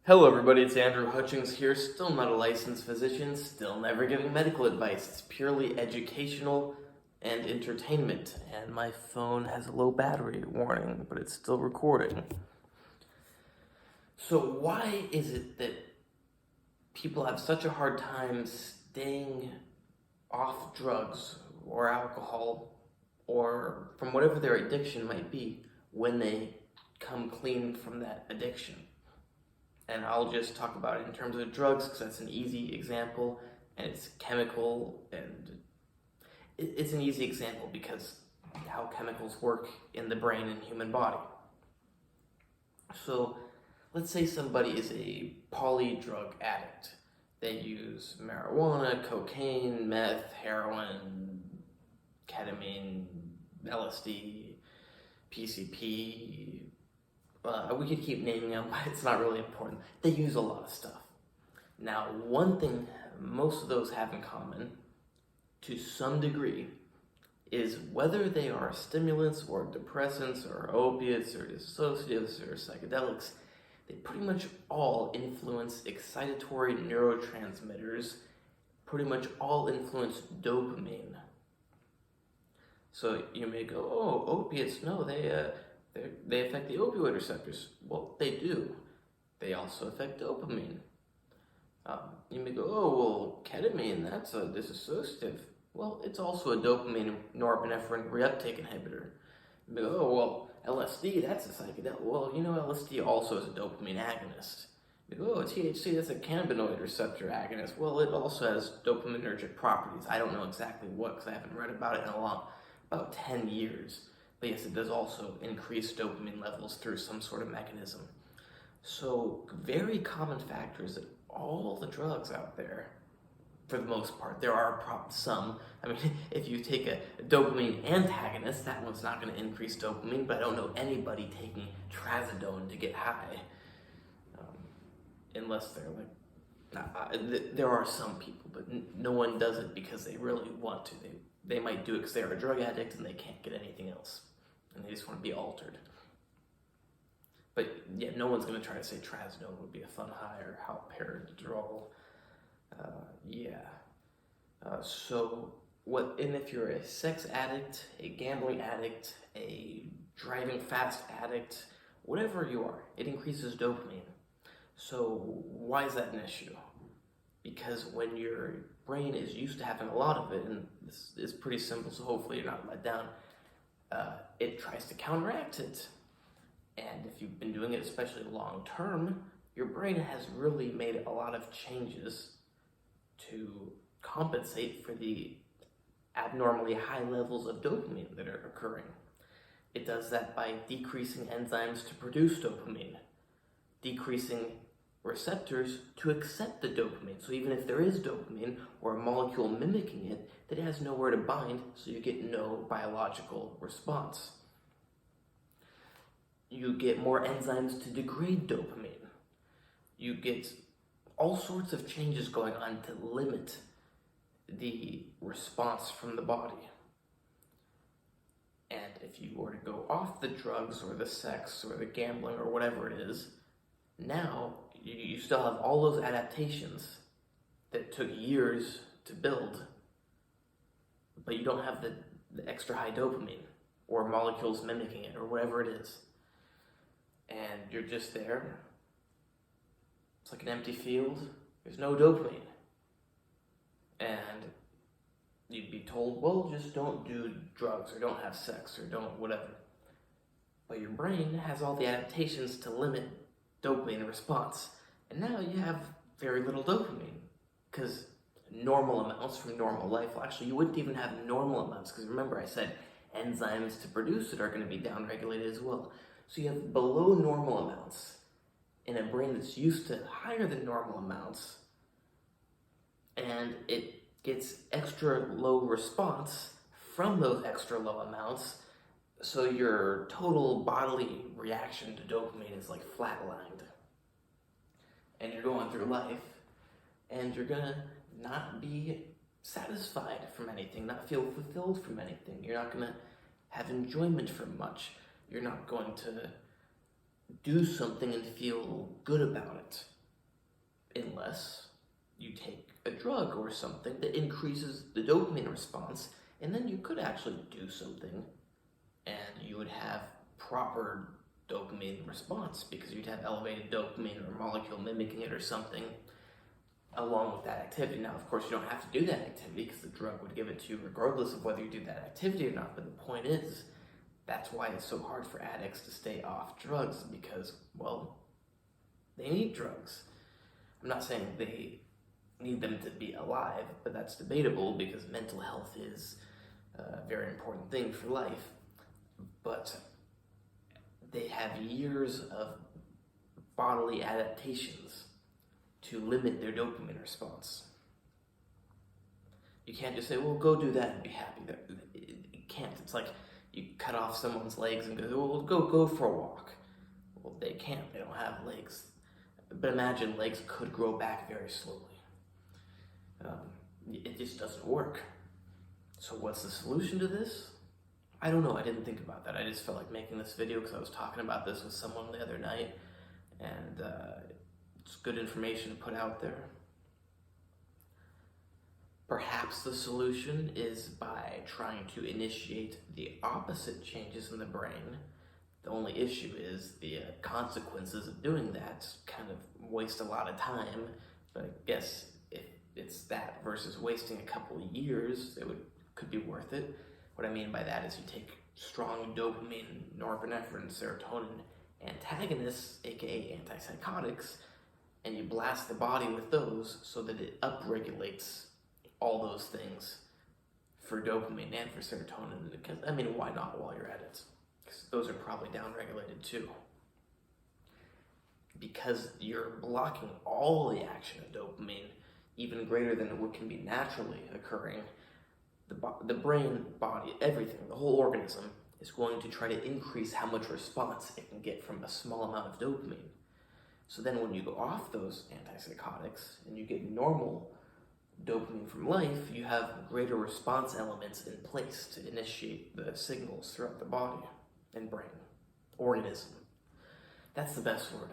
Hello everybody, it's Andrew Hutchings here, still not a licensed physician, still never giving medical advice. It's purely educational and entertainment. And my phone has a low battery warning, but it's still recording. So why is it that people have such a hard time staying off drugs or alcohol or from whatever their addiction might be when they come clean from that addiction? And I'll just talk about it in terms of drugs because that's an easy example, and it's chemical, and it's an easy example because how chemicals work in the brain and human body. So let's say somebody is a poly-drug addict. They use marijuana, cocaine, meth, heroin, ketamine, LSD, PCP. We could keep naming them, but it's not really important. They use a lot of stuff. Now, one thing most of those have in common, to some degree, is whether they are stimulants or depressants or opiates or dissociatives or psychedelics, they pretty much all influence excitatory neurotransmitters, pretty much all influence dopamine. So you may go, oh, opiates, no, they affect the opioid receptors. Well, they do. They also affect dopamine. You may go, oh, well, ketamine, that's a dissociative. Well, it's also a dopamine norepinephrine reuptake inhibitor. You may go, oh, well, LSD, that's a psychedelic. Well, LSD also is a dopamine agonist. You go, oh, THC, that's a cannabinoid receptor agonist. Well, it also has dopaminergic properties. I don't know exactly what, because I haven't read about it in about 10 years. But yes, it does also increase dopamine levels through some sort of mechanism. So, very common factors that all the drugs out there, for the most part, there are some. I mean, if you take a dopamine antagonist, that one's not going to increase dopamine, but I don't know anybody taking trazodone to get high. Unless they're there are some people, but no one does it because they really want to. They might do it because they're a drug addict and they can't get anything else. And they just want to be altered. But yeah, no one's going to try to say trazodone would be a fun high or haloperidol. And if you're a sex addict, a gambling addict, a driving fast addict, whatever you are, it increases dopamine. So why is that an issue? Because when your brain is used to having a lot of it, and this is pretty simple, so hopefully you're not let down, it tries to counteract it. And if you've been doing it, especially long term, your brain has really made a lot of changes to compensate for the abnormally high levels of dopamine that are occurring. It does that by decreasing enzymes to produce dopamine, decreasing receptors to accept the dopamine. So even if there is dopamine or a molecule mimicking it, that has nowhere to bind, so you get no biological response. You get more enzymes to degrade dopamine. You get all sorts of changes going on to limit the response from the body. And if you were to go off the drugs or the sex or the gambling or whatever it is, now you still have all those adaptations that took years to build, but you don't have the extra high dopamine or molecules mimicking it or whatever it is. And you're just there. It's like an empty field. There's no dopamine. And you'd be told, well, just don't do drugs or don't have sex or don't whatever. But your brain has all the adaptations to limit dopamine response. And now you have very little dopamine because normal amounts from normal life, well, actually you wouldn't even have normal amounts because remember I said enzymes to produce it are going to be downregulated as well. So you have below normal amounts in a brain that's used to higher than normal amounts, and it gets extra low response from those extra low amounts, so your total bodily reaction to dopamine is like flatlined. And you're going through life, and you're gonna not be satisfied from anything, not feel fulfilled from anything. You're not gonna have enjoyment from much. You're not going to do something and feel good about it. unless you take a drug or something that increases the dopamine response, and then you could actually do something and you would have proper dopamine response because you'd have elevated dopamine or molecule mimicking it or something along with that activity. Now, of course, you don't have to do that activity because the drug would give it to you regardless of whether you do that activity or not. But the point is, that's why it's so hard for addicts to stay off drugs because, well, they need drugs. I'm not saying they need them to be alive, but that's debatable because mental health is a very important thing for life. But they have years of bodily adaptations to limit their dopamine response. You can't just say, well, go do that and be happy. You can't. It's like you cut off someone's legs and go, well, go for a walk. Well, they can't. They don't have legs. But imagine legs could grow back very slowly. It just doesn't work. So what's the solution to this? I don't know. I didn't think about that. I just felt like making this video because I was talking about this with someone the other night, and it's good information to put out there. Perhaps the solution is by trying to initiate the opposite changes in the brain. The only issue is the consequences of doing that kind of waste a lot of time, but I guess if it's that versus wasting a couple of years, could be worth it. What I mean by that is you take strong dopamine, norepinephrine, serotonin antagonists, aka antipsychotics, and you blast the body with those so that it upregulates all those things for dopamine and for serotonin. Because, I mean, why not while you're at it? Because those are probably downregulated too. Because you're blocking all the action of dopamine, even greater than what can be naturally occurring. The brain, body, everything, the whole organism is going to try to increase how much response it can get from a small amount of dopamine. So then when you go off those antipsychotics and you get normal dopamine from life, you have greater response elements in place to initiate the signals throughout the body and brain, organism. That's the best word.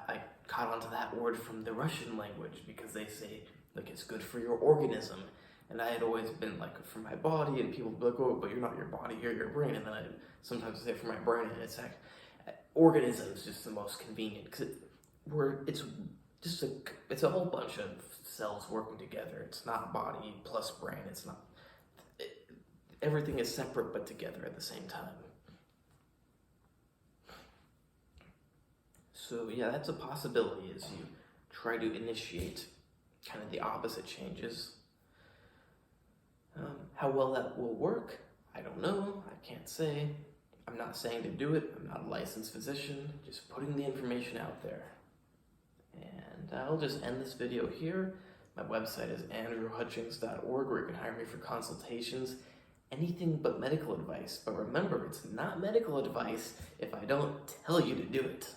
I caught onto that word from the Russian language because they say, like, it's good for your organism. And I had always been like, for my body, and people would be like, oh, but you're not your body, you're your brain. And then I sometimes say for my brain, and it's like, organism is just the most convenient because it's a whole bunch of cells working together. It's not body plus brain. Everything is separate but together at the same time. So yeah, that's a possibility, is you try to initiate kind of the opposite changes. How well that will work, I don't know. I can't say. I'm not saying to do it. I'm not a licensed physician. Just putting the information out there. And I'll just end this video here. My website is andrewhutchings.org, where you can hire me for consultations. Anything but medical advice. But remember, it's not medical advice if I don't tell you to do it.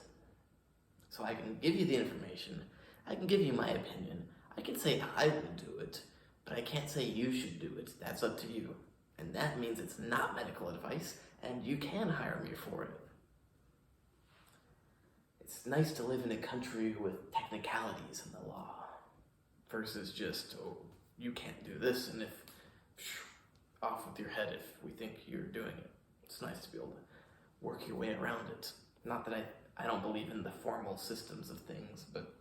So I can give you the information. I can give you my opinion. I can say I will do it. But I can't say you should do it. That's up to you. And that means it's not medical advice, and you can hire me for it. It's nice to live in a country with technicalities in the law versus just, oh, you can't do this, and if off with your head if we think you're doing it. It's nice to be able to work your way around it. Not that I don't believe in the formal systems of things, but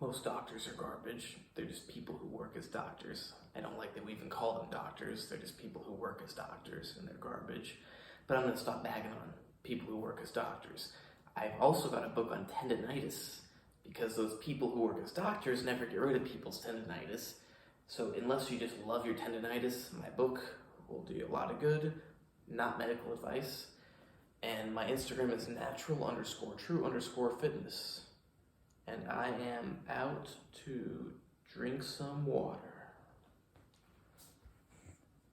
most doctors are garbage. They're just people who work as doctors. I don't like that we even call them doctors. They're just people who work as doctors, and they're garbage. But I'm going to stop bagging on people who work as doctors. I've also got a book on tendinitis, because those people who work as doctors never get rid of people's tendinitis. So unless you just love your tendinitis, my book will do you a lot of good. Not medical advice. And my Instagram is natural_true_fitness. And I am out to drink some water.